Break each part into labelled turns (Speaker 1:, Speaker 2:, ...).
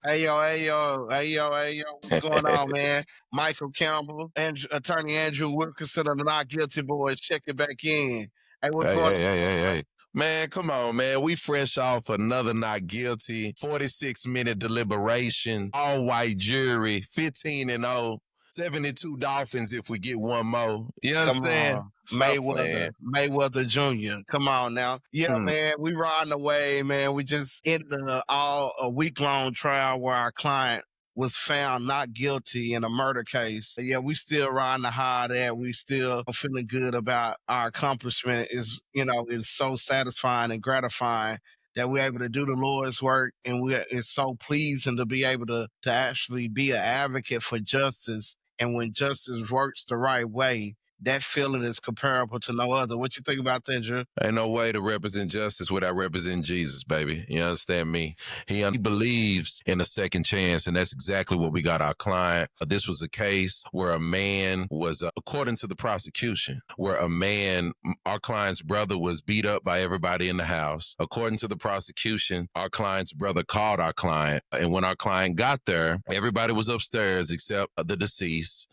Speaker 1: Hey yo, what's going on, man? Michael Campbell and attorney Andrew Wilkerson of the Not Guilty Boys. Check it back in. Hey, what's
Speaker 2: Hey,
Speaker 1: going
Speaker 2: hey,
Speaker 1: on?
Speaker 2: hey, hey, hey. Man, come on, man. We fresh off another not guilty, 46-minute deliberation, all white jury, 15-0, 72 Dolphins if we get one more. You
Speaker 1: Come
Speaker 2: understand?
Speaker 1: on.
Speaker 2: Stop playing.
Speaker 1: Mayweather Jr. Come on now. Yeah,
Speaker 2: Mm.
Speaker 1: man, we riding away, man. We just ended a week-long trial where our client was found not guilty in a murder case. Yeah, we still riding the high there. We still feeling good about our accomplishment. It's so satisfying and gratifying that we're able to do the Lord's work, and it's so pleasing to be able to actually be an advocate for justice. And when justice works the right way, that feeling is comparable to no other. What you think about that, Drew?
Speaker 2: Ain't no way to represent justice without representing Jesus, baby. You understand me? He believes in a second chance, and that's exactly what we got our client. This was a case where a man was, according to the prosecution, our client's brother was beat up by everybody in the house. According to the prosecution, our client's brother called our client, and when our client got there, everybody was upstairs except the deceased.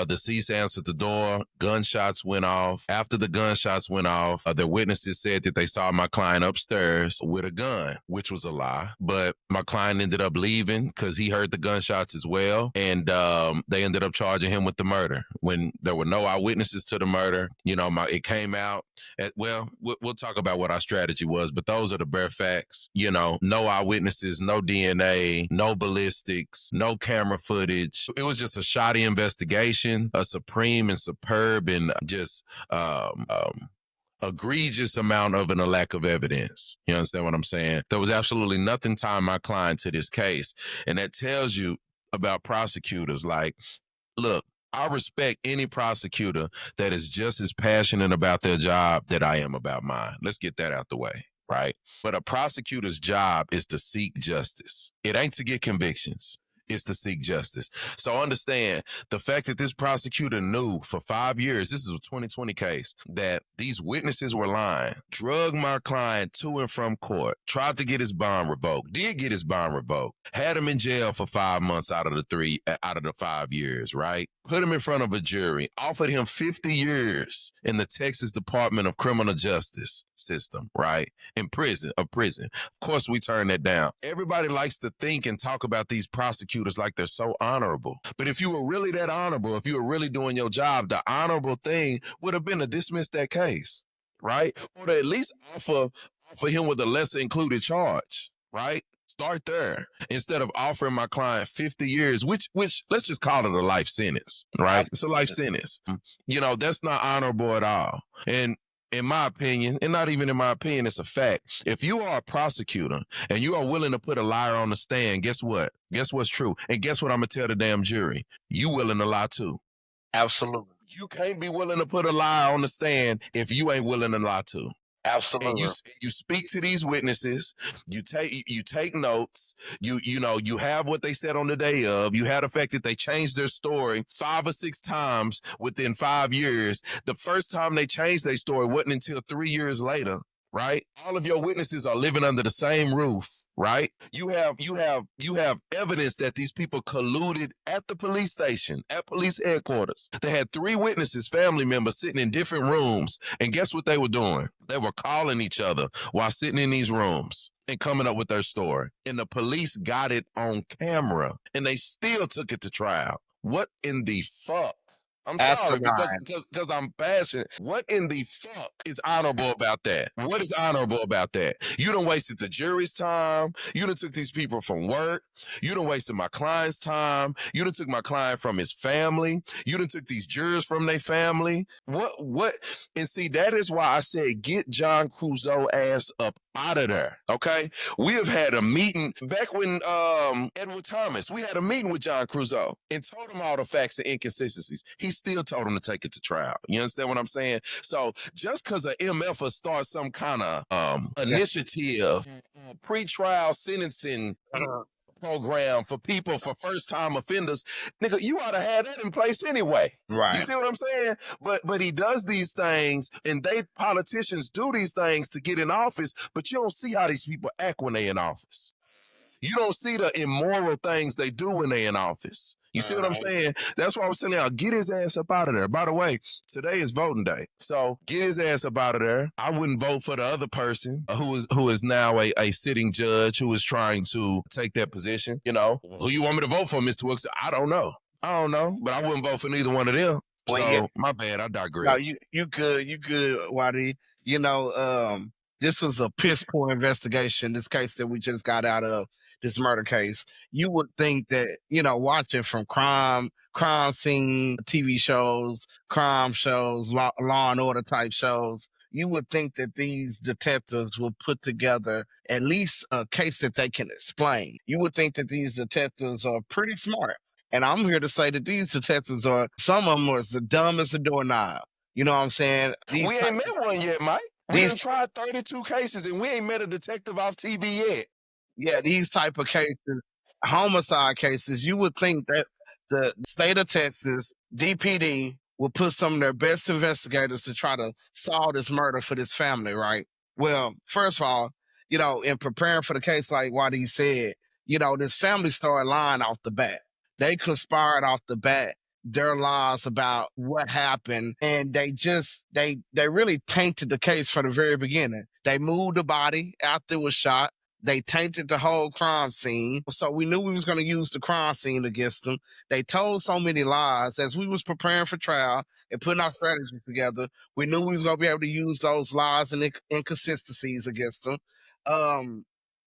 Speaker 2: Deceased answered the door. Gunshots went off. After the gunshots went off, the witnesses said that they saw my client upstairs with a gun, which was a lie. But my client ended up leaving because he heard the gunshots as well. And they ended up charging him with the murder. When there were no eyewitnesses to the murder, it came out. We'll talk about what our strategy was, but those are the bare facts. No eyewitnesses, no DNA, no ballistics, no camera footage. It was just a shoddy investigation, a supreme and superb and just egregious amount of a lack of evidence. You understand what I'm saying? There was absolutely nothing tying my client to this case. And that tells you about prosecutors. Like, look, I respect any prosecutor that is just as passionate about their job that I am about mine. Let's get that out the way, right? But a prosecutor's job is to seek justice. It ain't to get convictions. It's to seek justice. So understand the fact that this prosecutor knew for 5 years, this is a 2020 case, that these witnesses were lying, drugged my client to and from court, tried to get his bond revoked, did get his bond revoked, had him in jail for 5 months out of the 5 years, right? Put him in front of a jury, offered him 50 years in the Texas Department of Criminal Justice system, right? In prison. Of course, we turn that down. Everybody likes to think and talk about these prosecutors like they're so honorable. But if you were really that honorable, if you were really doing your job, the honorable thing would have been to dismiss that case, right? Or to at least offer him with a lesser included charge, right? Start there instead of offering my client 50 years, which let's just call it a life sentence, right? It's a life sentence. That's not honorable at all. And in my opinion, and not even in my opinion, it's a fact. If you are a prosecutor and you are willing to put a liar on the stand, guess what? Guess what's true? And guess what I'm going to tell the damn jury? You willing to lie too.
Speaker 1: Absolutely.
Speaker 2: You can't be willing to put a liar on the stand if you ain't willing to lie too.
Speaker 1: Absolutely.
Speaker 2: And you speak to these witnesses, you take notes, you have what they said on the day of, you had the fact that they changed their story 5 or 6 times within 5 years. The first time they changed their story wasn't until 3 years later, right? All of your witnesses are living under the same roof, right? You have evidence that these people colluded at the police station, at police headquarters. They had 3 witnesses, family members, sitting in different rooms. And guess what they were doing? They were calling each other while sitting in these rooms and coming up with their story. And the police got it on camera and they still took it to trial. What in the fuck? I'm sorry because I'm passionate. What in the fuck is honorable about that? What is honorable about that? You done wasted the jury's time. You done took these people from work. You done wasted my client's time. You done took my client from his family. You done took these jurors from their family. What? And see, that is why I said get John Crusoe ass up out of there, okay? We have had a meeting back when Edward Thomas, we had a meeting with John Crusoe and told him all the facts and inconsistencies. He still told him to take it to trial. You understand what I'm saying? So just because an MF starts some kind of initiative, pre-trial sentencing program for people, for first-time offenders, nigga, you ought to have that in place anyway.
Speaker 1: Right.
Speaker 2: You see what I'm saying? But he does these things, and politicians do these things to get in office, but you don't see how these people act when they in office. You don't see the immoral things they do when they in office. You see what I'm saying? That's why I was telling y'all, get his ass up out of there. By the way, today is voting day. So get his ass up out of there. I wouldn't vote for the other person who is now a sitting judge who is trying to take that position. You know, who you want me to vote for, Mr. Wilkerson? I don't know. But I wouldn't vote for neither one of them.
Speaker 1: Well,
Speaker 2: So
Speaker 1: yeah,
Speaker 2: my bad, I
Speaker 1: no,
Speaker 2: digress.
Speaker 1: you good, Waddy. You know, this was a piss poor investigation. This case that we just got out of, this murder case. You would think that, you know, watching from crime scene TV shows, crime shows, law and order type shows, you would think that these detectives would put together at least a case that they can explain. You would think that these detectives are pretty smart. And I'm here to say that these detectives are, some of them are the dumb as a doorknob. You know what I'm saying?
Speaker 2: We ain't met one yet, Mike. We
Speaker 1: These-
Speaker 2: done tried 32 cases and we ain't met a detective off TV yet.
Speaker 1: Yeah, these type of cases, homicide cases, you would think that the state of Texas, DPD, will put some of their best investigators to try to solve this murder for this family, right? Well, first of all, you know, in preparing for the case, like what he said, you know, this family started lying off the bat. They conspired off the bat their lies about what happened, and they really tainted the case from the very beginning. They moved the body after it was shot. They tainted the whole crime scene. So we knew we was going to use the crime scene against them. They told so many lies as we was preparing for trial and putting our strategies together. We knew we was going to be able to use those lies and inconsistencies against them.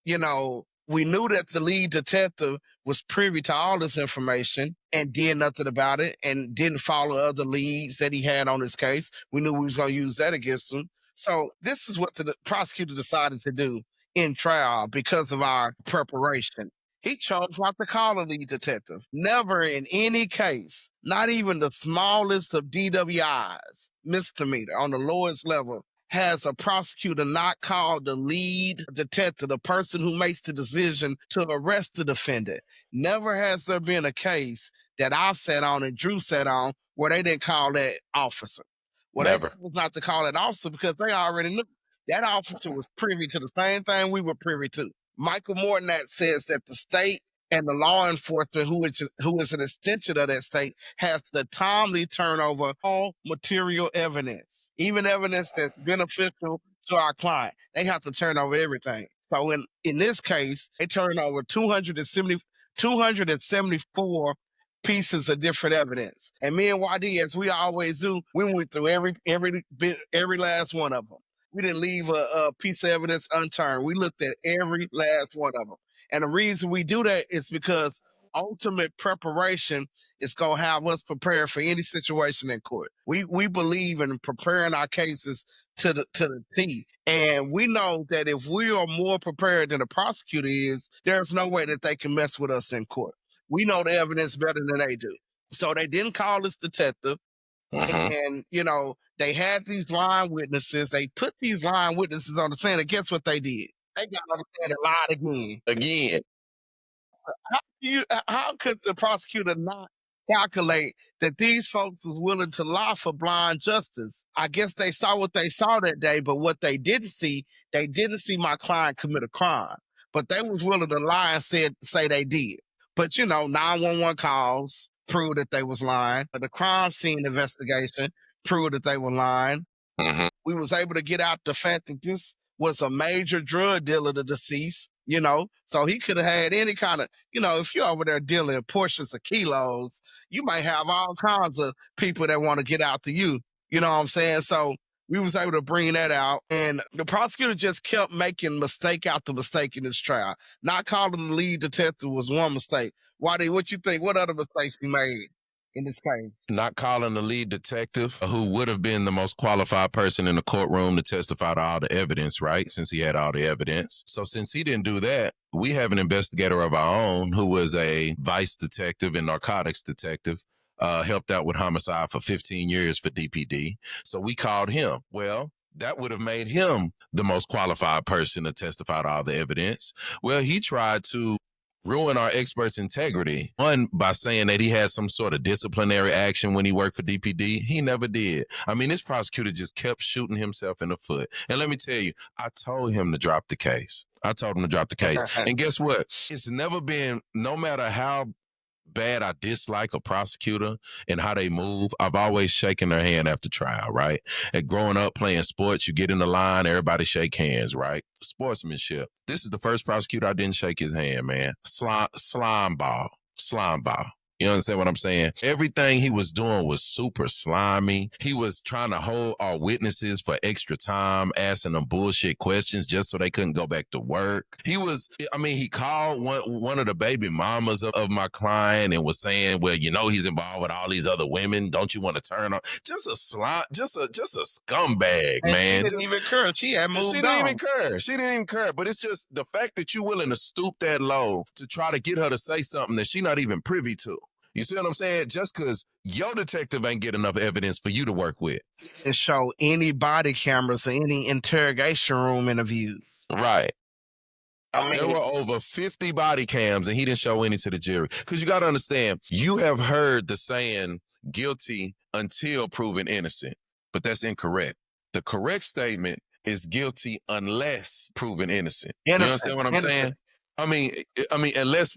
Speaker 1: You know, we knew that the lead detective was privy to all this information and did nothing about it and didn't follow other leads that he had on his case. We knew we was going to use that against him. So this is what the prosecutor decided to do in trial because of our preparation. He chose not to call a lead detective. Never in any case, not even the smallest of DWIs, misdemeanor on the lowest level, has a prosecutor not called the lead detective, the person who makes the decision to arrest the defendant. Never has there been a case that I've sat on and Drew sat on where they didn't call that officer. Well,
Speaker 2: Never.
Speaker 1: that was not to call that officer because they already knew. That officer was privy to the same thing we were privy to. Michael Mortonat says that the state and the law enforcement, who is an extension of that state, has to timely turn over all material evidence, even evidence that's beneficial to our client. They have to turn over everything. So in this case, they turned over 274 pieces of different evidence. And me and YD, as we always do, we went through every last one of them. We didn't leave a piece of evidence unturned. We looked at every last one of them. And the reason we do that is because ultimate preparation is going to have us prepared for any situation in court. We believe in preparing our cases to the T. And we know that if we are more prepared than the prosecutor is, there's no way that they can mess with us in court. We know the evidence better than they do. So they didn't call this detective. And, you know, they had these lying witnesses. They put these lying witnesses on the stand, and guess what they did? They got on the stand and lied again. How could the prosecutor not calculate that these folks was willing to lie for blind justice? I guess they saw what they saw that day, but what they didn't see my client commit a crime. But they was willing to lie and say they did. But, you know, 911 calls proved that they was lying. The crime scene investigation proved that they were lying. We was able to get out the fact that this was a major drug dealer, the deceased, you know, so he could have had any kind of, you know, if you're over there dealing portions of kilos, you might have all kinds of people that want to get out to you. You know what I'm saying? So we was able to bring that out, and the prosecutor just kept making mistake after mistake in this trial. Not calling the lead detective was one mistake. Waddy, what you think? What other mistakes he made in this case?
Speaker 2: Not calling the lead detective, who would have been the most qualified person in the courtroom to testify to all the evidence, right? Since he had all the evidence. So since he didn't do that, we have an investigator of our own who was a vice detective and narcotics detective, helped out with homicide for 15 years for DPD. So we called him. Well, that would have made him the most qualified person to testify to all the evidence. Well, he tried to ruin our expert's integrity. One, by saying that he had some sort of disciplinary action when he worked for DPD. He never did. I mean, this prosecutor just kept shooting himself in the foot. And let me tell you, I told him to drop the case. I told him to drop the case. And guess what? It's never been, no matter how bad I dislike a prosecutor and how they move, I've always shaken their hand after trial, right? And growing up playing sports, you get in the line, everybody shake hands, right? Sportsmanship. This is the first prosecutor I didn't shake his hand, man. Slime ball. Slime ball. You understand what I'm saying? Everything he was doing was super slimy. He was trying to hold our witnesses for extra time, asking them bullshit questions just so they couldn't go back to work. He called one of the baby mamas of my client and was saying, well, he's involved with all these other women. Don't you want to turn on? Just a scumbag,
Speaker 1: And
Speaker 2: man.
Speaker 1: she didn't even care. She had moved
Speaker 2: She didn't
Speaker 1: on.
Speaker 2: even care. She didn't even care. But it's just the fact that you're willing to stoop that low to try to get her to say something that she's not even privy to. You see what I'm saying? Just because your detective ain't get enough evidence for you to work with.
Speaker 1: And show any body cameras or any interrogation room interviews.
Speaker 2: Right.
Speaker 1: I mean,
Speaker 2: there were over 50 body cams and he didn't show any to the jury. Because you got to understand, you have heard the saying guilty until proven innocent, but that's incorrect. The correct statement is guilty unless proven innocent. You understand what I'm saying? Unless,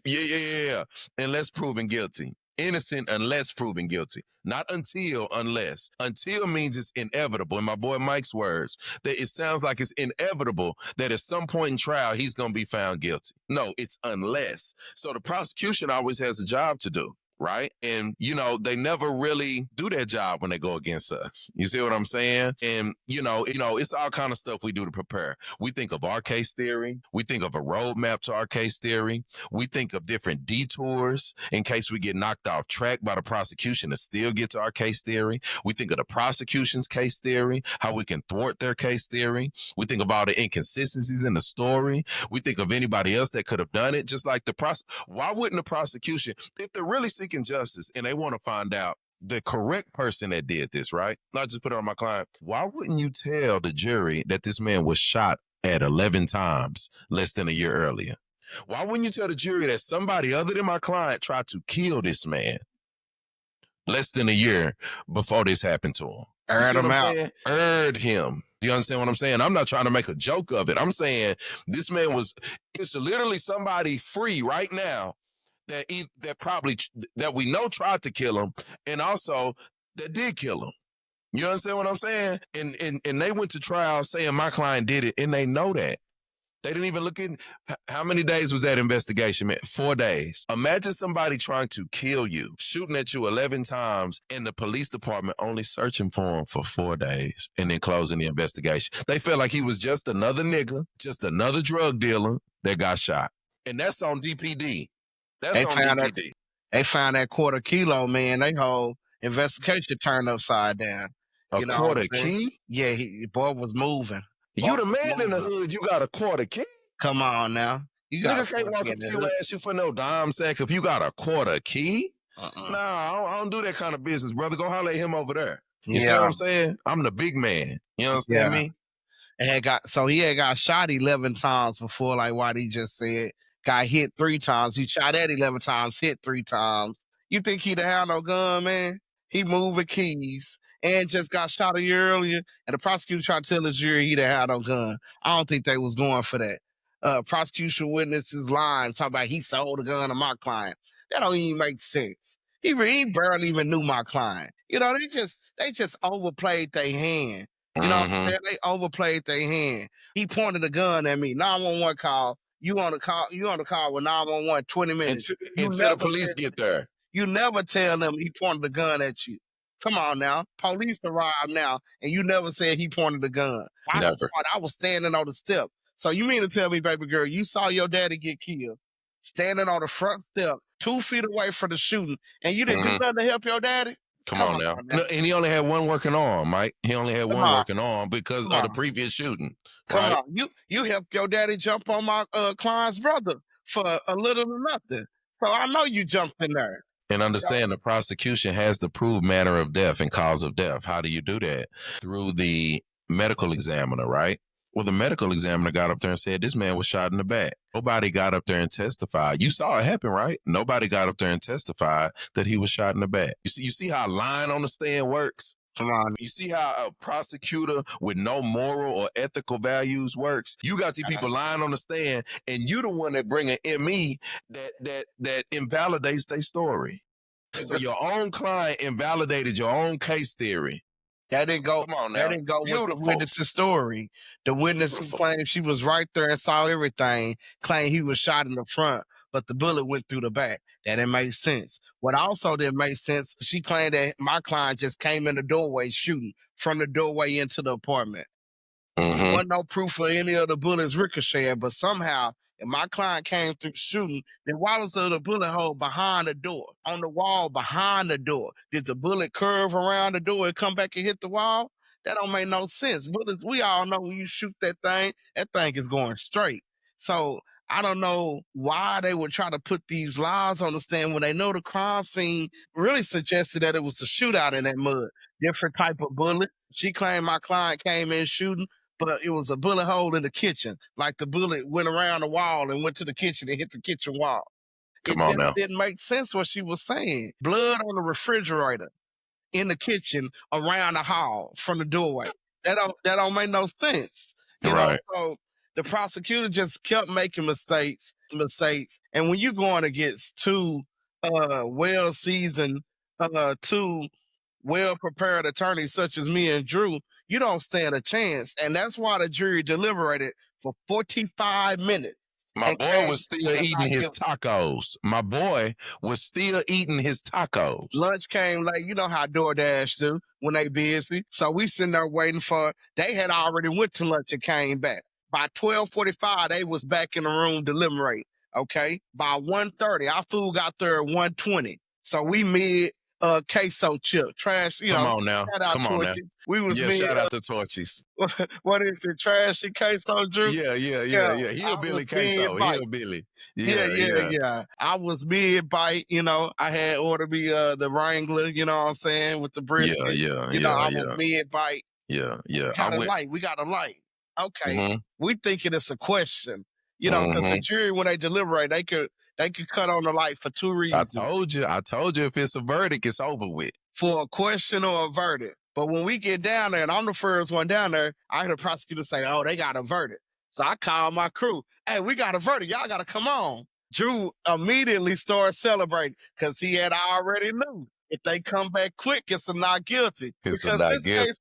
Speaker 2: unless proven guilty. Innocent unless proven guilty. Not until, unless. Until means it's inevitable. In my boy Mike's words, that it sounds like it's inevitable that at some point in trial, he's going to be found guilty. No, it's unless. So the prosecution always has a job to do. Right. And, they never really do their job when they go against us. You see what I'm saying? And, it's all kind of stuff we do to prepare. We think of our case theory. We think of a roadmap to our case theory. We think of different detours in case we get knocked off track by the prosecution to still get to our case theory. We think of the prosecution's case theory, how we can thwart their case theory. We think of all the inconsistencies in the story. We think of anybody else that could have done it, just like why wouldn't the prosecution, if they're really seeking justice and they want to find out the correct person that did this, right? Not just put it on my client. Why wouldn't you tell the jury that this man was shot at 11 times less than a year earlier? Why wouldn't you tell the jury that somebody other than my client tried to kill this man less than a year before this happened to him?
Speaker 1: Aired him out.
Speaker 2: Aired him. Do you understand what I'm saying? I'm not trying to make a joke of it. I'm saying this man it's literally somebody free right now that we know tried to kill him and also that did kill him. You understand what I'm saying? And they went to trial saying my client did it, and they know that. They didn't even look in. How many days was that investigation, man? 4 days. Imagine somebody trying to kill you, shooting at you 11 times, and the police department only searching for him for 4 days and then closing the investigation. They felt like he was just another nigga, just another drug dealer that got shot. And that's on DPD. They
Speaker 1: found that quarter kilo, man. They whole investigation turned upside down.
Speaker 2: A quarter key?
Speaker 1: Yeah, boy was moving.
Speaker 2: You the man in the hood, you got a quarter key?
Speaker 1: Come on now.
Speaker 2: Nigga can't walk up to you and ask you for no dime sack if you got a quarter key. Nah, I don't do that kind of business, brother. Go holler at him over there. You see what I'm saying? I'm the big man. You understand me?
Speaker 1: He had got shot 11 times before, like what he just said. Got hit 3 times. He shot at 11 times, hit 3 times. You think he'd have had no gun, man? He moving keys and just got shot a year earlier. And the prosecutor tried to tell his jury he'd have had no gun. I don't think they was going for that. Prosecution witnesses lying, talking about he sold a gun to my client. That don't even make sense. He barely even knew my client. They just overplayed their hand. You know what I'm saying? They overplayed their hand. He pointed a gun at me. 911 call. You on the call with 911 20 minutes.
Speaker 2: Until the police get there.
Speaker 1: You never tell them he pointed a gun at you. Come on now. Police arrived now, and you never said he pointed a gun. I was standing on the step. So you mean to tell me, baby girl, you saw your daddy get killed, standing on the front step, 2 feet away from the shooting, and you didn't do nothing to help your daddy?
Speaker 2: Come on now. No, and he only had one working arm, Mike. He only had one working arm because of the previous shooting.
Speaker 1: Come on. You helped your daddy jump on my client's brother for a little or nothing. So I know you jumped in there.
Speaker 2: And understand the prosecution has to prove manner of death and cause of death. How do you do that? Through the medical examiner, right? Well, the medical examiner got up there and said, this man was shot in the back. Nobody got up there and testified. You saw it happen, right? Nobody got up there and testified that he was shot in the back. You see how lying on the stand works?
Speaker 1: Come on.
Speaker 2: You see how a prosecutor with no moral or ethical values works? You got these people lying on the stand, and you the one that bring an ME that invalidates their story. So your own client invalidated your own case theory.
Speaker 1: That didn't go.
Speaker 2: Come on
Speaker 1: That
Speaker 2: now.
Speaker 1: didn't go with the
Speaker 2: Beautiful.
Speaker 1: witness's story. The witness who claimed she was right there and saw everything claimed he was shot in the front, but the bullet went through the back. That didn't make sense. What also didn't make sense, she claimed that my client just came in the doorway shooting from the doorway into the apartment.
Speaker 2: Mhm.
Speaker 1: Wasn't no proof of any of the bullets ricocheting, but somehow, if my client came through shooting, then why was there the bullet hole behind the door, on the wall behind the door? Did the bullet curve around the door and come back and hit the wall? That don't make no sense. Bullets, we all know when you shoot that thing is going straight. So I don't know why they would try to put these lies on the stand when they know the crime scene really suggested that it was a shootout in that mud. Different type of bullet. She claimed my client came in shooting, but it was a bullet hole in the kitchen. Like the bullet went around the wall and went to the kitchen and hit the kitchen wall.
Speaker 2: Come
Speaker 1: It
Speaker 2: on
Speaker 1: just
Speaker 2: now.
Speaker 1: didn't make sense what she was saying. Blood on the refrigerator, in the kitchen, around the hall, from the doorway. That don't make no sense.
Speaker 2: Right.
Speaker 1: So the prosecutor just kept making mistakes. And when you're going against two well-seasoned, two well-prepared attorneys such as me and Drew, you don't stand a chance. And that's why the jury deliberated for 45 minutes.
Speaker 2: My
Speaker 1: and
Speaker 2: boy
Speaker 1: came
Speaker 2: was still
Speaker 1: to not
Speaker 2: eating his
Speaker 1: guilty.
Speaker 2: tacos. My boy was still eating his tacos.
Speaker 1: Lunch came late. You know how DoorDash do when they busy. So we sitting there waiting for, they had already went to lunch and came back. By 12:45, they was back in the room deliberating. Okay. By 1:30, our food got there at 1:20. So we mid queso chip. Trash,
Speaker 2: Come on now.
Speaker 1: shout out
Speaker 2: Come on now.
Speaker 1: Torches. We was
Speaker 2: Yeah,
Speaker 1: mid
Speaker 2: shout out to Torchies.
Speaker 1: what is it? Trashy queso, Drew?
Speaker 2: Yeah.
Speaker 1: I
Speaker 2: Hillbilly
Speaker 1: was
Speaker 2: queso.
Speaker 1: mid-bite.
Speaker 2: Hillbilly.
Speaker 1: Yeah. I was mid-bite, I had ordered me the Wrangler, you know what I'm saying, with the brisket. I was mid-bite.
Speaker 2: Yeah.
Speaker 1: We got a light. Okay.
Speaker 2: Mm-hmm.
Speaker 1: We thinking it's a question. Because the jury, when they deliberate, they could cut on the light for two reasons.
Speaker 2: I told you if it's a verdict, it's over with.
Speaker 1: For a question or a verdict. But when we get down there, and I'm the first one down there, I hear the prosecutor say, oh, they got a verdict. So I call my crew. Hey, we got a verdict. Y'all got to come on. Drew immediately started celebrating because he had already knew. If they come back quick, it's a not guilty.
Speaker 2: It's a
Speaker 1: Because
Speaker 2: not
Speaker 1: this
Speaker 2: guilty.
Speaker 1: case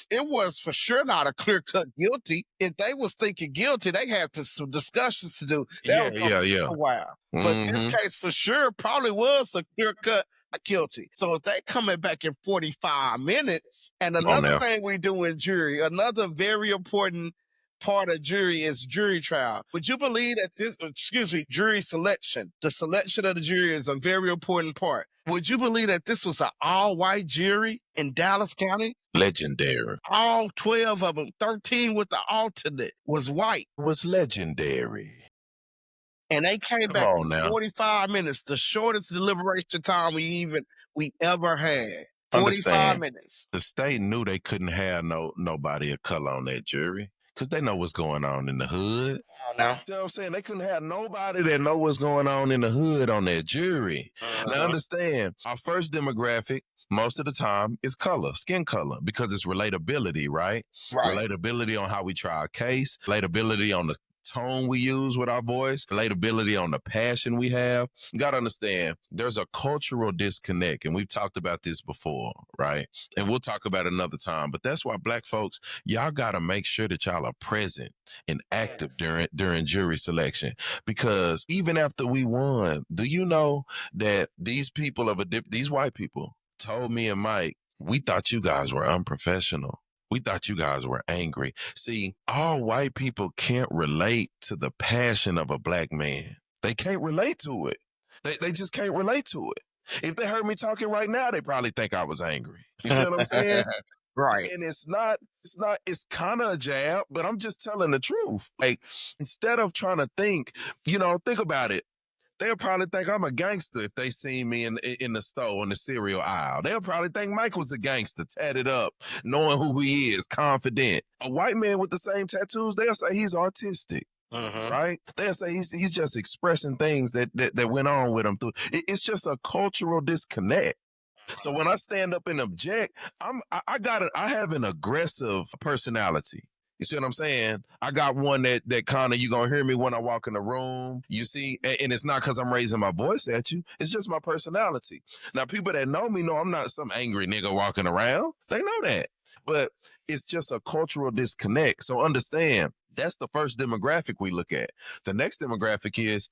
Speaker 1: it was for sure not a clear-cut guilty. If they was thinking guilty, they had some discussions to do. That was gonna take a while. But this case for sure probably was a clear-cut guilty. So if they coming back in 45 minutes, and another thing we do in jury, another very important part of jury is jury trial. Would you believe that jury selection, the selection of the jury is a very important part. Would you believe that this was an all-white jury in Dallas County?
Speaker 2: Legendary.
Speaker 1: All 12 of them, 13 with the alternate, was white.
Speaker 2: Was legendary.
Speaker 1: And they came back in 45 minutes, the shortest deliberation time we ever had. 45 minutes.
Speaker 2: The state knew they couldn't have nobody of color on that jury because they know what's going on in the hood.
Speaker 1: Now.
Speaker 2: You know what I'm saying? They couldn't have nobody that know what's going on in the hood on that jury. Now understand, our first demographic most of the time is color, skin color, because it's relatability, right? Relatability on how we try our case, relatability on the tone we use with our voice, relatability on the passion we have. You got to understand, there's a cultural disconnect, and we've talked about this before, right? And we'll talk about it another time, but that's why Black folks, y'all got to make sure that y'all are present and active during jury selection, because even after we won, do you know that these white people told me and Mike, we thought you guys were unprofessional. We thought you guys were angry. See, all white people can't relate to the passion of a Black man. They can't relate to it. They just can't relate to it. If they heard me talking right now, they probably think I was angry. You see what I'm saying?
Speaker 1: Right.
Speaker 2: And it's kind of a jab, but I'm just telling the truth. Like, instead of trying to think about it. They'll probably think I'm a gangster if they see me in the store in the cereal aisle. They'll probably think Mike was a gangster, tatted up, knowing who he is, confident. A white man with the same tattoos, they'll say he's artistic, right? They'll say he's just expressing things that went on with him. It's just a cultural disconnect. So when I stand up and object, I have an aggressive personality. You see what I'm saying? I got one that kind of, you gonna hear me when I walk in the room. You see, and it's not because I'm raising my voice at you. It's just my personality. Now, people that know me know I'm not some angry nigga walking around. They know that. But it's just a cultural disconnect. So understand, that's the first demographic we look at. The next demographic is,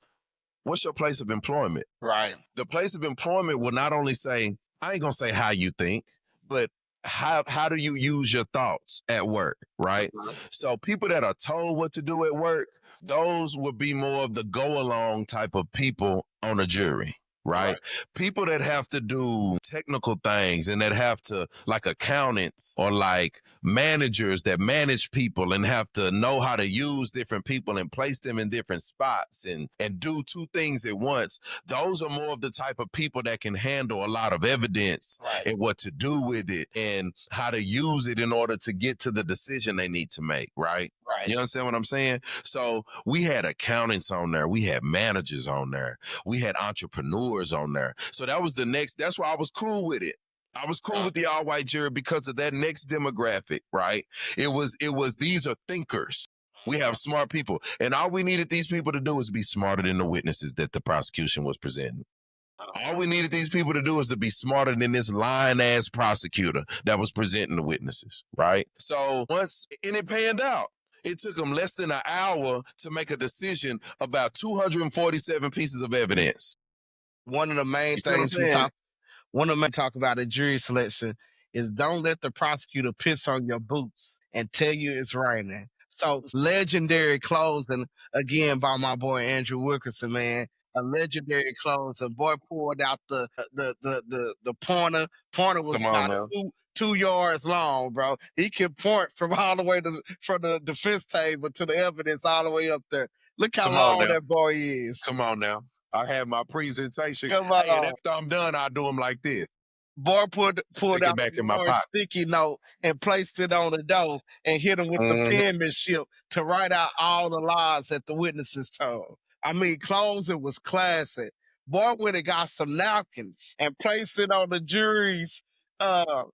Speaker 2: what's your place of employment?
Speaker 1: Right.
Speaker 2: The place of employment will not only say, I ain't gonna say how you think, but how do you use your thoughts at work, right? So people that are told what to do at work, those would be more of the go along type of people on a jury. Right? People that have to do technical things and that have to, like accountants or like managers that manage people and have to know how to use different people and place them in different spots and do two things at once. Those are more of the type of people that can handle a lot of evidence and what to do with it and how to use it in order to get to the decision they need to make, right? You understand what I'm saying? So we had accountants on there. We had managers on there. We had entrepreneurs on there. So that was the next, that's why I was cool with it. I was cool with the all white jury because of that next demographic, right? It was, these are thinkers. We have smart people. And all we needed these people to do is be smarter than the witnesses that the prosecution was presenting. All we needed these people to do is to be smarter than this lying ass prosecutor that was presenting the witnesses, right? So once, and it panned out. It took them less than an hour to make a decision about 247 pieces of evidence.
Speaker 1: One of the main
Speaker 2: You see what I'm
Speaker 1: things
Speaker 2: saying?
Speaker 1: one of the main talk about in jury selection is don't let the prosecutor piss on your boots and tell you it's raining. So legendary closing again by my boy Andrew Wilkerson, man. A legendary closing. Boy pulled out the pointer. Pointer was
Speaker 2: Come on
Speaker 1: about
Speaker 2: now.
Speaker 1: 2 yards long, bro. He could point from all the way from the defense table to the evidence all the way up there. Look how
Speaker 2: Come on
Speaker 1: long
Speaker 2: now.
Speaker 1: that boy is.
Speaker 2: Come on now. I have my presentation.
Speaker 1: Come
Speaker 2: Hey, and
Speaker 1: on.
Speaker 2: after I'm done, I do them like this.
Speaker 1: Boy pulled
Speaker 2: Stick it
Speaker 1: out
Speaker 2: back
Speaker 1: the
Speaker 2: in my
Speaker 1: large
Speaker 2: pocket.
Speaker 1: sticky note and placed it on the door and hit him with the penmanship to write out all the lies that the witnesses told. I mean, closing was classic. Boy went and got some napkins and placed it on the jury's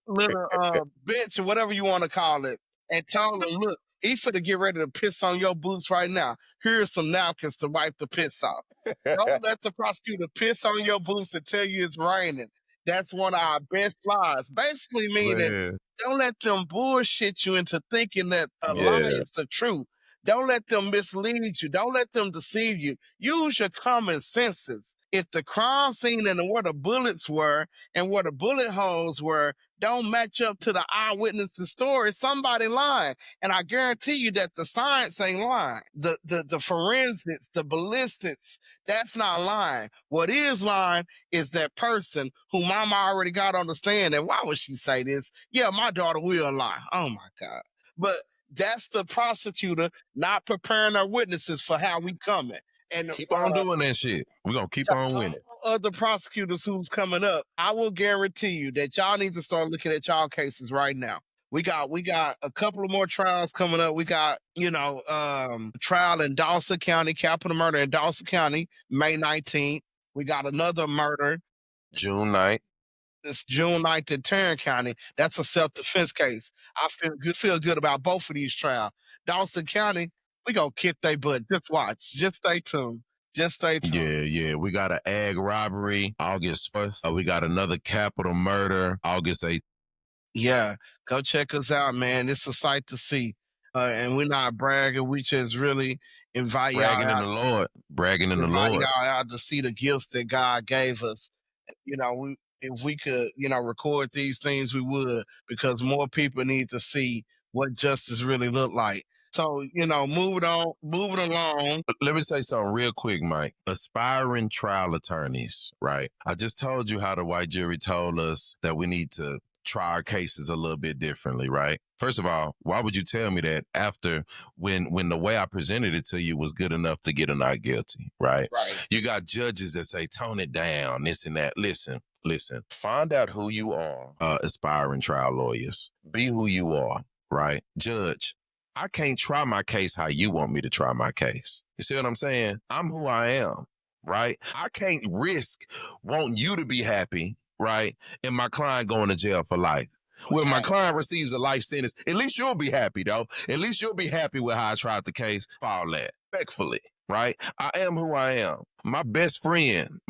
Speaker 1: little bench or whatever you want to call it, and told him, look, he finna get ready to piss on your boots right now. Here's some napkins to wipe the piss off. Don't let the prosecutor piss on your boots and tell you it's raining. That's one of our best lies. Basically meaning,
Speaker 2: Man.
Speaker 1: don't let them bullshit you into thinking that a lie
Speaker 2: Yeah.
Speaker 1: is the truth. Don't let them mislead you. Don't let them deceive you. Use your common senses. If the crime scene and where the bullets were and where the bullet holes were don't match up to the eyewitness' story, somebody lying. And I guarantee you that the science ain't lying. The forensics, the ballistics, that's not lying. What is lying is that person who mama already got on the stand. And why would she say this? Yeah, my daughter will lie. Oh my God. But that's the prosecutor not preparing our witnesses for how we coming. And
Speaker 2: Keep on doing that shit. We're going to keep on winning.
Speaker 1: other prosecutors who's coming up, I will guarantee you that y'all need to start looking at y'all cases right now. We got a couple of more trials coming up. We got, trial in Dawson County, capital murder in Dawson County, May 19th. We got another murder
Speaker 2: June 9th.
Speaker 1: this June 9th in Tarrant County. That's a self-defense case. I feel good about both of these trials. Dawson County, we gonna kick they butt. Just watch. Just stay tuned. Just stay tuned.
Speaker 2: Yeah. We got an ag robbery August 1st. We got another capital murder August 8th.
Speaker 1: Yeah, go check us out, man. It's a sight to see. And we're not bragging. We just really invite y'all
Speaker 2: Bragging in
Speaker 1: out.
Speaker 2: the Lord. Bragging in the
Speaker 1: Invite
Speaker 2: Lord.
Speaker 1: y'all out to see the gifts that God gave us. If we could, record these things, we would, because more people need to see what justice really look like. So, moving along.
Speaker 2: Let me say something real quick, Mike. Aspiring trial attorneys, right? I just told you how the white jury told us that we need to try our cases a little bit differently, right? First of all, why would you tell me that after when the way I presented it to you was good enough to get a not guilty, right?
Speaker 1: Right.
Speaker 2: You got judges that say, tone it down, this and that. Listen, find out who you are, aspiring trial lawyers. Be who you are, right? Judge, I can't try my case how you want me to try my case. You see what I'm saying? I'm who I am, right? I can't risk wanting you to be happy, right? And my client going to jail for life. When my client receives a life sentence, at least you'll be happy, though. At least you'll be happy with how I tried the case. All that. Respectfully, right? I am who I am. My best friend,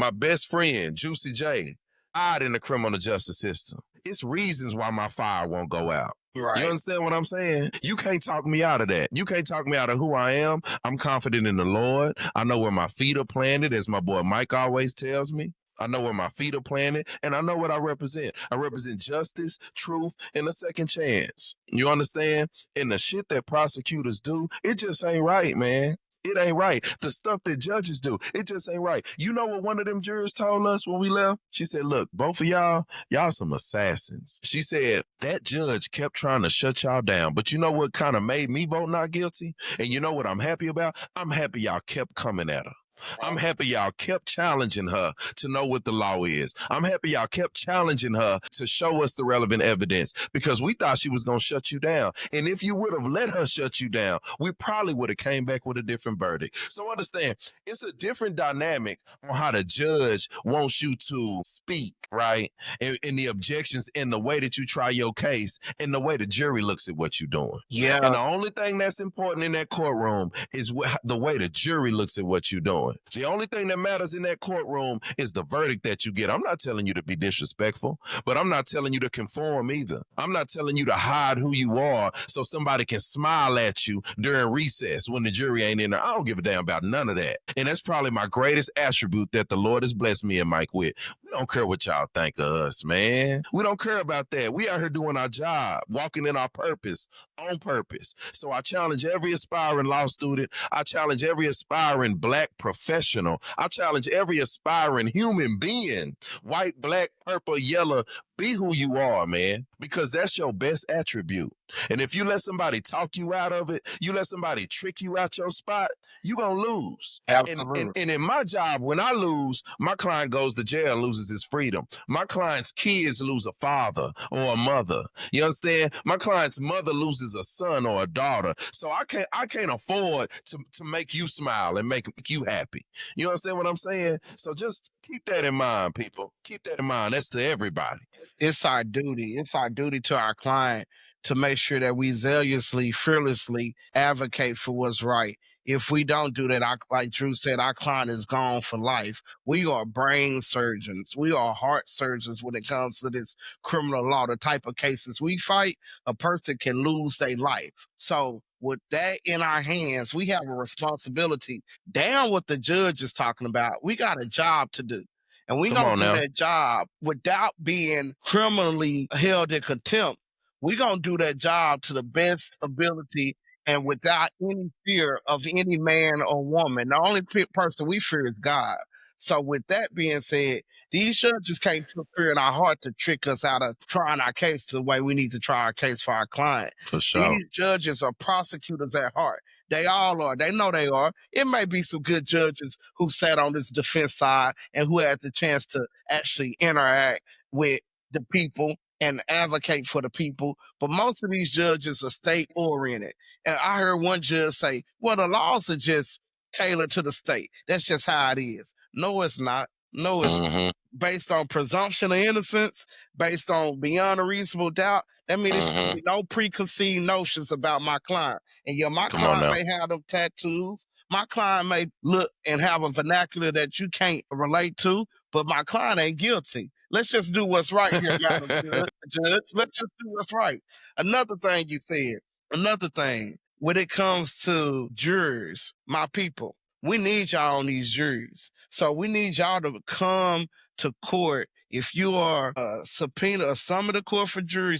Speaker 2: Juicy J, died in the criminal justice system. It's reasons why my fire won't go out.
Speaker 1: Right.
Speaker 2: You understand what I'm saying? You can't talk me out of that. You can't talk me out of who I am. I'm confident in the Lord. I know where my feet are planted, as my boy Mike always tells me. I know where my feet are planted, and I know what I represent. I represent justice, truth, and a second chance. You understand? And the shit that prosecutors do, it just ain't right, man. It ain't right. The stuff that judges do, it just ain't right. You know what one of them jurors told us when we left? She said, look, both of y'all some assassins. She said, that judge kept trying to shut y'all down. But you know what kind of made me vote not guilty? And you know what I'm happy about? I'm happy y'all kept coming at her. I'm happy y'all kept challenging her to know what the law is. I'm happy y'all kept challenging her to show us the relevant evidence because we thought she was going to shut you down. And if you would have let her shut you down, we probably would have came back with a different verdict. So understand, it's a different dynamic on how the judge wants you to speak, right? And the objections and the way that you try your case and the way the jury looks at what you're doing.
Speaker 1: Yeah.
Speaker 2: And the only thing that's important in that courtroom is the way the jury looks at what you're doing. The only thing that matters in that courtroom is the verdict that you get. I'm not telling you to be disrespectful, but I'm not telling you to conform either. I'm not telling you to hide who you are so somebody can smile at you during recess when the jury ain't in there. I don't give a damn about none of that. And that's probably my greatest attribute that the Lord has blessed me and Mike with. We don't care what y'all think of us, man. We don't care about that. We out here doing our job, walking in our purpose, on purpose. So I challenge every aspiring law student. I challenge every aspiring Black professional. I challenge every aspiring human being, white, black, purple, yellow. Be who you are, man, because that's your best attribute. And if you let somebody talk you out of it, you let somebody trick you out your spot, you're going to lose.
Speaker 1: Absolutely.
Speaker 2: And in my job, when I lose, my client goes to jail and loses his freedom. My client's kids lose a father or a mother. You understand? My client's mother loses a son or a daughter. So I can't afford to make you smile and make you happy. You understand what I'm saying? So just keep that in mind, people. Keep that in mind. That's to everybody.
Speaker 1: It's our duty. It's our duty to our client to make sure that we zealously, fearlessly advocate for what's right. If we don't do that, like Drew said, our client is gone for life. We are brain surgeons. We are heart surgeons when it comes to this criminal law. The type of cases we fight, a person can lose their life. So with that in our hands, we have a responsibility. Damn what the judge is talking about. We got a job to do. And we
Speaker 2: Come
Speaker 1: gonna
Speaker 2: on
Speaker 1: do
Speaker 2: now.
Speaker 1: that job without being criminally held in contempt. We gonna do that job to the best ability and without any fear of any man or woman. The only person we fear is God. So with that being said, these judges can't put fear in our heart to trick us out of trying our case the way we need to try our case for our client.
Speaker 2: For sure.
Speaker 1: These judges are prosecutors at heart. They all are. They know they are. It may be some good judges who sat on this defense side and who had the chance to actually interact with the people and advocate for the people. But most of these judges are state oriented. And I heard one judge say, well, the laws are just tailored to the state. That's just how it is. No, it's not. No, it's not. Based on presumption of innocence, based on beyond a reasonable doubt. That means there should be no preconceived notions about my client. And yeah, my client may have them tattoos. My client may look and have a vernacular that you can't relate to, but my client ain't guilty. Let's just do what's right here, Madam Judge. Let's just do what's right. Another thing you said, another thing, when it comes to jurors, my people, we need y'all on these juries. So we need y'all to come to court. If you are subpoena or summon the court for jury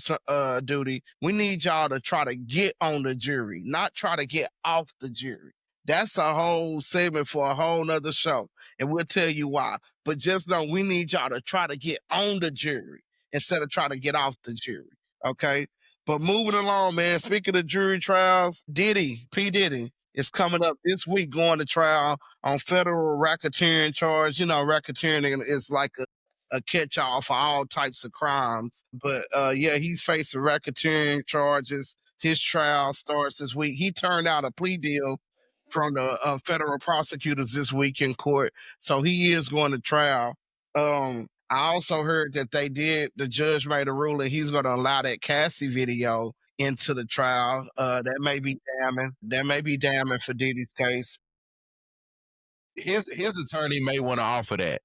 Speaker 1: duty, we need y'all to try to get on the jury, not try to get off the jury. That's a whole segment for a whole nother show. And we'll tell you why. But just know we need y'all to try to get on the jury instead of trying to get off the jury. Okay? But moving along, man, speaking of jury trials, P. Diddy, is coming up this week going to trial on federal racketeering charge. You know, racketeering is like a catch-all for all types of crimes. But yeah, he's facing racketeering charges. His trial starts this week. He turned out a plea deal from the federal prosecutors this week in court. So he is going to trial. I also heard that the judge made a ruling he's going to allow that Cassie video into the trial. That may be damning. That may be damning for Diddy's case.
Speaker 2: His attorney may want to offer that.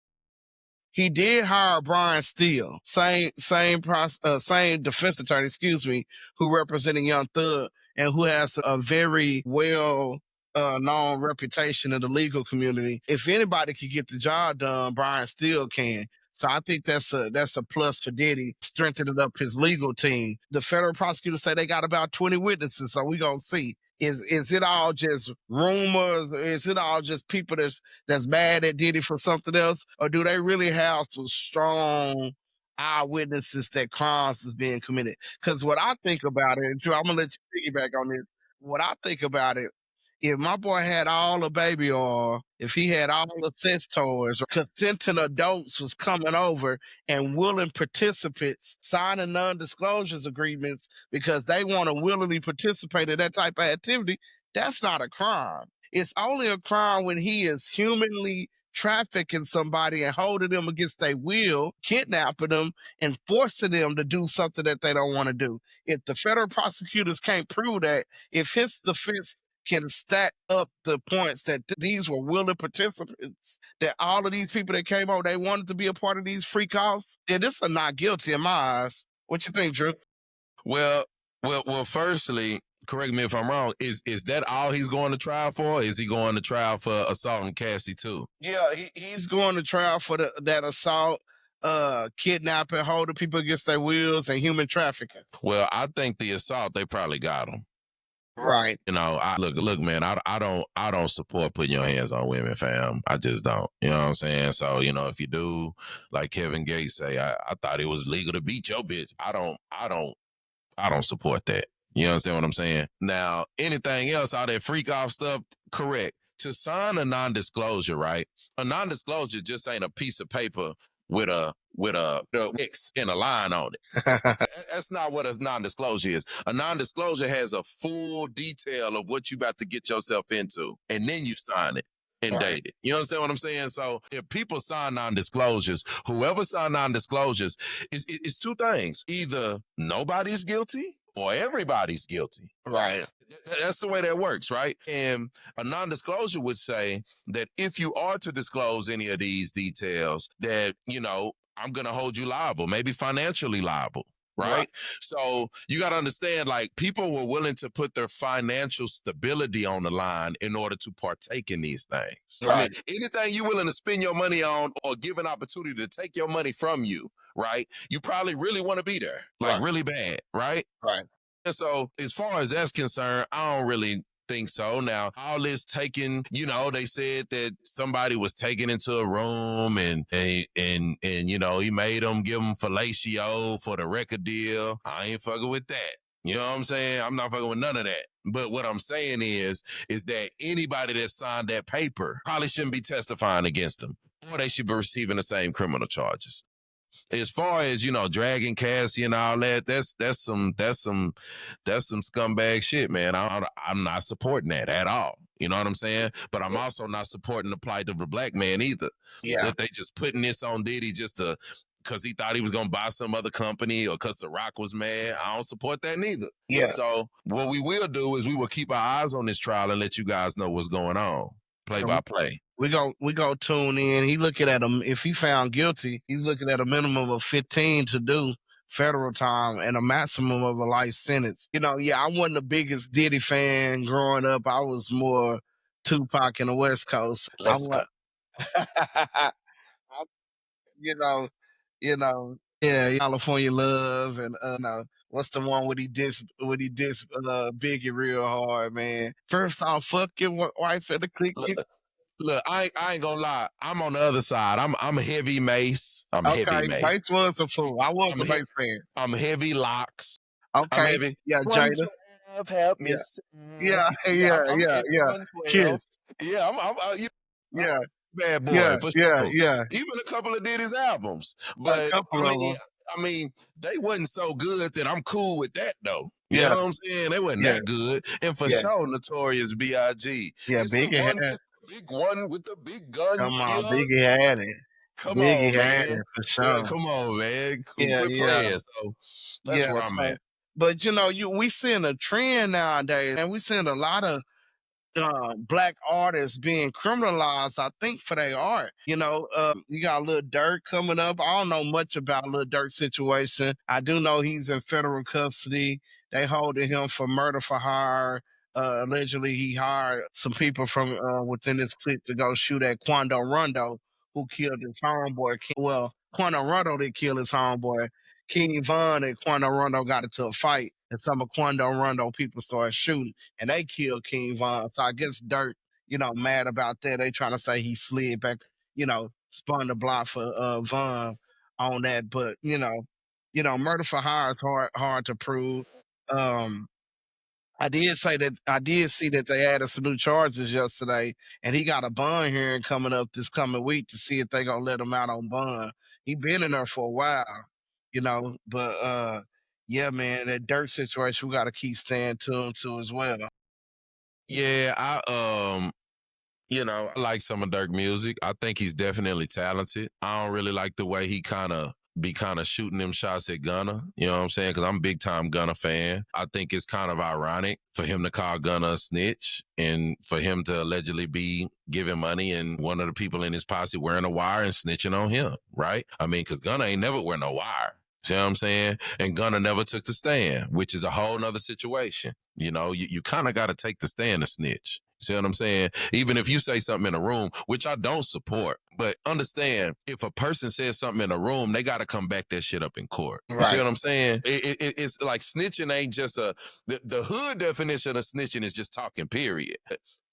Speaker 1: He did hire Brian Steele, same defense attorney, excuse me, who represented Young Thug and who has a very well known reputation in the legal community. If anybody can get the job done, Brian Steele can. So I think that's a plus for Diddy, strengthening up his legal team. The federal prosecutors say they got about 20 witnesses, so we gonna see. Is it all just rumors? Is it all just people that's mad at Diddy for something else, or do they really have some strong eyewitnesses that crimes is being committed? Because what I think about it, and Drew, I'm gonna let you piggyback on this. What I think about it, if my boy had all the baby oil, if he had all the sex toys, or consenting adults was coming over and willing participants signing non-disclosures agreements because they want to willingly participate in that type of activity, that's not a crime. It's only a crime when he is humanly trafficking somebody and holding them against their will, kidnapping them, and forcing them to do something that they don't want to do. If the federal prosecutors can't prove that, if his defense can stack up the points that these were willing participants, that all of these people that came over, they wanted to be a part of these freak offs, then this is not guilty in my eyes. What you think, Drew?
Speaker 2: Well. Firstly, correct me if I'm wrong. Is that all he's going to trial for? Is he going to trial for assault and Cassie too?
Speaker 1: Yeah, he's going to trial for that assault, kidnapping, holding people against their wills, and human trafficking.
Speaker 2: Well, I think the assault they probably got him.
Speaker 1: Right.
Speaker 2: You know, look, man. I don't support putting your hands on women, fam. I just don't. You know what I'm saying? So, you know, if you do, like Kevin Gates say, I thought it was legal to beat your bitch. I don't support that. You understand what I'm saying? Now, anything else, all that freak off stuff, correct. To sign a non-disclosure, right? A non-disclosure just ain't a piece of paper with a X and a line on it. That's not what a non-disclosure is. A non-disclosure has a full detail of what you about to get yourself into, and then you sign it and date it. You understand what I'm saying? So if people sign non-disclosures, whoever signed non-disclosures, it's two things. Either nobody's guilty or everybody's guilty.
Speaker 1: Right.
Speaker 2: That's the way that works, right? And a non-disclosure would say that if you are to disclose any of these details, that, you know, I'm going to hold you liable, maybe financially liable. Right? So you got to understand, like, people were willing to put their financial stability on the line in order to partake in these things.
Speaker 1: Right.
Speaker 2: I mean, anything you're willing to spend your money on or give an opportunity to take your money from you, right? You probably really want to be there, like really bad, right?
Speaker 1: Right.
Speaker 2: And so as far as that's concerned, I don't really think so. Now, all this taken, you know, they said that somebody was taken into a room and you know, he made them give them fellatio for the record deal. I ain't fucking with that. You know what I'm saying? I'm not fucking with none of that. But what I'm saying is that anybody that signed that paper probably shouldn't be testifying against them, or they should be receiving the same criminal charges. As far as, you know, dragging Cassie and all that, that's some scumbag shit, man. I'm not supporting that at all. You know what I'm saying? But I'm also not supporting the plight of a black man either.
Speaker 1: Yeah.
Speaker 2: That they just putting this on Diddy just to because he thought he was gonna buy some other company or because The Rock was mad. I don't support that neither.
Speaker 1: Yeah.
Speaker 2: So what we will do is we will keep our eyes on this trial and let you guys know what's going on, play by play.
Speaker 1: We go tune in. He looking at him. If he found guilty, he's looking at a minimum of 15 to do federal time and a maximum of a life sentence. You know, yeah, I wasn't the biggest Diddy fan growing up. I was more Tupac in the West Coast.
Speaker 2: Let's go.
Speaker 1: Yeah, California Love and what's the one when he dissed Biggie real hard, man. First off, fuck your wife at the click.
Speaker 2: Look, I ain't gonna lie. I'm on the other side. I'm a heavy Mace. I'm heavy Mace.
Speaker 1: Mace was a fool. I was a Mace fan.
Speaker 2: I'm heavy Locks.
Speaker 1: Okay.
Speaker 2: I'm heavy.
Speaker 1: Yeah, Jada.
Speaker 2: Help me.
Speaker 1: Yeah. Kiss.
Speaker 2: Yeah, I'm bad boy.
Speaker 1: Yeah,
Speaker 2: for
Speaker 1: yeah,
Speaker 2: sure.
Speaker 1: yeah.
Speaker 2: Even a couple of Diddy's albums, but I mean, they wasn't so good that I'm cool with that though. You know what I'm saying? They wasn't that good, and for sure, Notorious B.I.G.
Speaker 1: Yeah, Biggie had
Speaker 2: big one with the big gun.
Speaker 1: Come on, Biggie had it.
Speaker 2: Come
Speaker 1: Biggie
Speaker 2: on,
Speaker 1: had
Speaker 2: man.
Speaker 1: it for sure.
Speaker 2: Come on, man.
Speaker 1: Yeah,
Speaker 2: Quit
Speaker 1: yeah,
Speaker 2: playing. So that's
Speaker 1: yeah.
Speaker 2: where I'm
Speaker 1: So,
Speaker 2: at.
Speaker 1: but we seeing a trend nowadays, and we seeing a lot of black artists being criminalized, I think, for their art. You got Lil Durk coming up. I don't know much about Lil Durk's situation. I do know he's in federal custody. They holding him for murder for hire. Allegedly, he hired some people from within this clique to go shoot at Quando Rondo, who killed his homeboy. Well, Quando Rondo did kill his homeboy. King Von and Quando Rondo got into a fight, and some of Quando Rondo people started shooting and they killed King Von. So I guess Dirt, mad about that. They trying to say he slid back, spun the block for Von on that. But murder for hire is hard to prove. Um, I did see that they added some new charges yesterday, and he got a bond hearing coming up this coming week to see if they gonna let him out on bond. He been in there for a while, but yeah, man, that Dirt situation we gotta keep staying tuned to as well.
Speaker 2: Yeah, I like some of Dirk music. I think he's definitely talented. I don't really like the way he kind of shooting them shots at Gunna. You know what I'm saying? Because I'm a big time Gunna fan. I think it's kind of ironic for him to call Gunna a snitch and for him to allegedly be giving money and one of the people in his posse wearing a wire and snitching on him, right? I mean, because Gunna ain't never wearing a wire. See what I'm saying? And Gunna never took the stand, which is a whole nother situation. You kind of got to take the stand to snitch. See what I'm saying? Even if you say something in a room, which I don't support, but understand if a person says something in a room, they got to come back that shit up in court. You see
Speaker 1: Right.
Speaker 2: what I'm saying? It's like snitching ain't just the hood definition of snitching is just talking, period.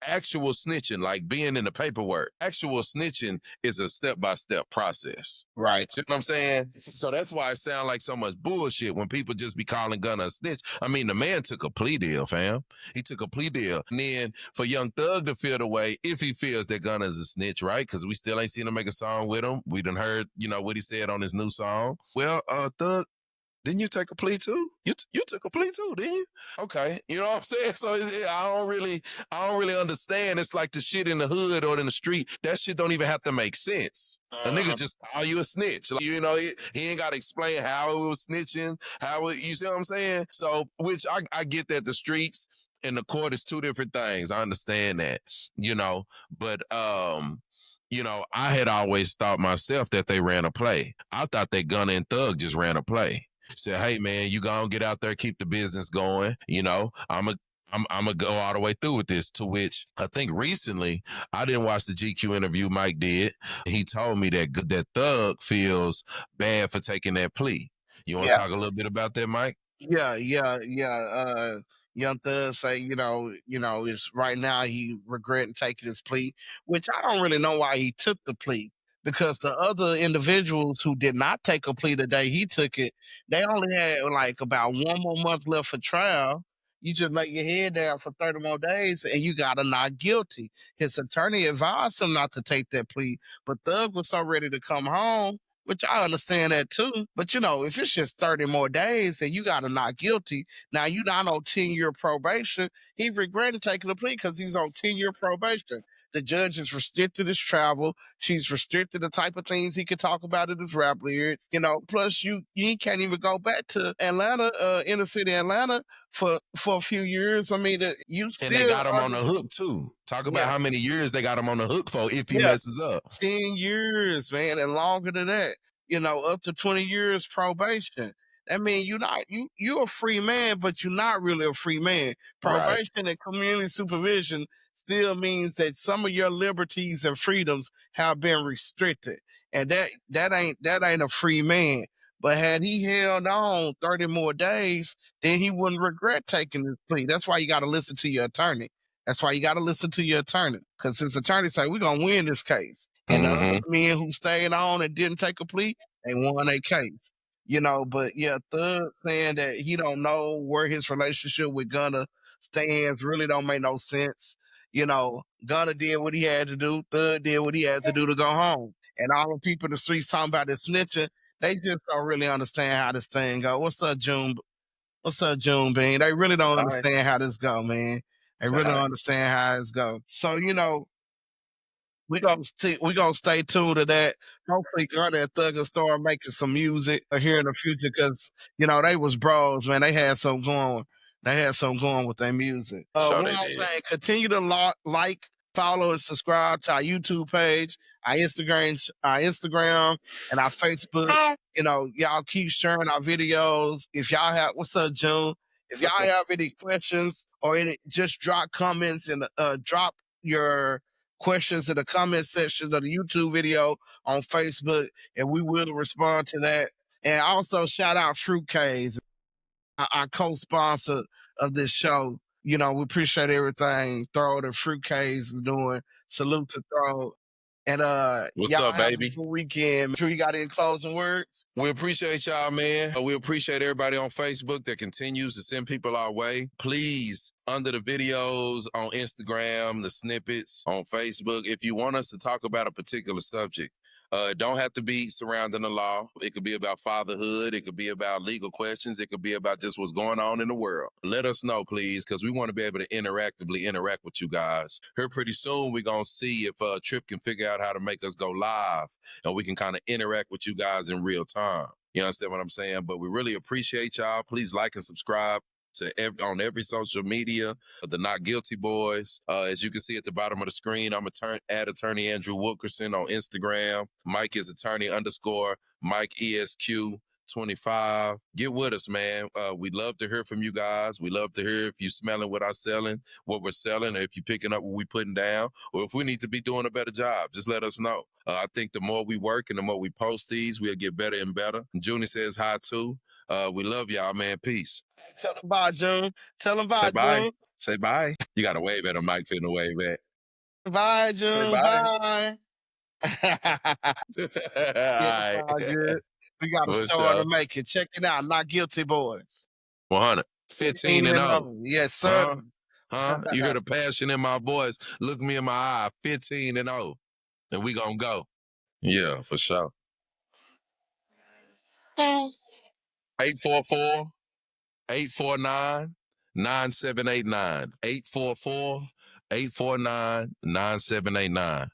Speaker 2: Actual snitching, like being in the paperwork, actual snitching is a step by step process.
Speaker 1: Right.
Speaker 2: See what I'm saying? So that's why it sounds like so much bullshit when people just be calling Gunna a snitch. I mean, the man took a plea deal, fam. He took a plea deal. And then for Young Thug to feel the way, if he feels that Gunna's a snitch, right? Because we still ain't seen him make a song with him. We done heard, what he said on his new song. Well, Thug, didn't you take a plea too? You took a plea too, didn't you? Okay, you know what I'm saying. So I don't really understand. It's like the shit in the hood or in the street. That shit don't even have to make sense. A nigga just call you a snitch. Like, he ain't got to explain how it was snitching. You see what I'm saying? So, which I get that the streets and the court is two different things. I understand that, but I had always thought myself that they ran a play. I thought that Gunna and Thug just ran a play. Said, hey man, you gonna get out there, keep the business going. I'm gonna go all the way through with this. To which I think recently, I didn't watch the GQ interview Mike did. He told me that Thug feels bad for taking that plea. You want to
Speaker 1: Yeah.
Speaker 2: talk a little bit about that, Mike?
Speaker 1: Yeah, yeah, yeah. Young Thug say, is right now he regretting taking his plea, which I don't really know why he took the plea because the other individuals who did not take a plea the day he took it, they only had like about one more month left for trial. You just lay your head down for 30 more days and you got to not guilty. His attorney advised him not to take that plea, but Thug was so ready to come home, which I understand that too. But if it's just 30 more days and you got a not guilty, now you not on 10-year probation. He regretting taking the plea because he's on 10-year probation. The judge is restricted his travel. She's restricted the type of things he could talk about in his rap lyrics. Plus you can't even go back to Atlanta, inner city Atlanta for a few years. I mean, you
Speaker 2: And they
Speaker 1: still
Speaker 2: got him
Speaker 1: are.
Speaker 2: on the hook too. Talk about
Speaker 1: Yeah,
Speaker 2: how many years they got him on the hook for if he
Speaker 1: yeah.
Speaker 2: messes up.
Speaker 1: 10 years, man, and longer than that, up to 20 years probation. That means you're a free man, but you're not really a free man.
Speaker 2: Right.
Speaker 1: Probation and community supervision still means that some of your liberties and freedoms have been restricted. And that ain't a free man. But had he held on 30 more days, then he wouldn't regret taking his plea. That's why you gotta listen to your attorney. That's why you got to listen to your attorney because his attorney say we're gonna win this case, and the other
Speaker 2: Mm-hmm.
Speaker 1: men who stayed on and didn't take a plea, they won a case. But yeah, Thug saying that he don't know where his relationship with Gunna stands really don't make no sense. Gunna did what he had to do, Thug did what he had to do to go home, and all the people in the streets talking about this snitching, they just don't really understand how this thing go. What's up, June? What's up, June Bean? They really don't
Speaker 2: All right.
Speaker 1: understand how this go, man. They
Speaker 2: Say
Speaker 1: really don't
Speaker 2: hi.
Speaker 1: understand how it's go. So, we gonna stay tuned to that. Hopefully, Gunna and Thug will start making some music here in the future because they was bros, man. They had something going. They had something going with their music.
Speaker 2: Sure
Speaker 1: One
Speaker 2: they
Speaker 1: more
Speaker 2: did.
Speaker 1: thing: continue to like, follow, and subscribe to our YouTube page, our Instagram, and our Facebook. Y'all keep sharing our videos. If y'all have, what's up, June? If y'all have any questions or any, just drop comments and drop your questions in the comment section of the YouTube video on Facebook, and we will respond to that. And also shout out Fruitcades, our co-sponsor of this show. We appreciate everything Throw and Fruitcades is doing. Salute to Throw. And
Speaker 2: What's
Speaker 1: y'all
Speaker 2: up,
Speaker 1: have a
Speaker 2: baby?
Speaker 1: good weekend. Make sure you got any closing words.
Speaker 2: We appreciate y'all, man. We appreciate everybody on Facebook that continues to send people our way. Please, under the videos on Instagram, the snippets on Facebook, if you want us to talk about a particular subject, it don't have to be surrounding the law. It could be about fatherhood. It could be about legal questions. It could be about just what's going on in the world. Let us know, please, because we want to be able to interactively interact with you guys. Here pretty soon, we're going to see if Trip can figure out how to make us go live and we can kind of interact with you guys in real time. You understand what I'm saying? But we really appreciate y'all. Please like and subscribe on every social media, the Not Guilty Boys. As you can see at the bottom of the screen, I'm attorney Andrew Wilkerson on Instagram. Mike is attorney _ Mike ESQ 25. Get with us, man. We love to hear from you guys. We love to hear if you smelling what we're selling, or if you picking up what we putting down, or if we need to be doing a better job. Just let us know. I think the more we work and the more we post these, we'll get better and better. Junie says hi too. We love y'all, man. Peace.
Speaker 1: Tell them bye, June. Tell them
Speaker 2: Say
Speaker 1: bye,
Speaker 2: bye.
Speaker 1: June.
Speaker 2: Say bye. You got to wave at a mic finna wave at.
Speaker 1: Bye,
Speaker 2: Say
Speaker 1: June.
Speaker 2: bye.
Speaker 1: Bye.
Speaker 2: All
Speaker 1: It's
Speaker 2: right.
Speaker 1: all good. We got a
Speaker 2: For
Speaker 1: star to
Speaker 2: sure.
Speaker 1: make it. Check it out. Not Guilty Boys.
Speaker 2: 100. 15 and 0.
Speaker 1: 0. Yes, sir.
Speaker 2: Huh? Huh? You hear the passion in my voice. Look me in my eye. 15 and 0. And we gonna go. Yeah, for sure. 844 849 9789. 844 849 9789.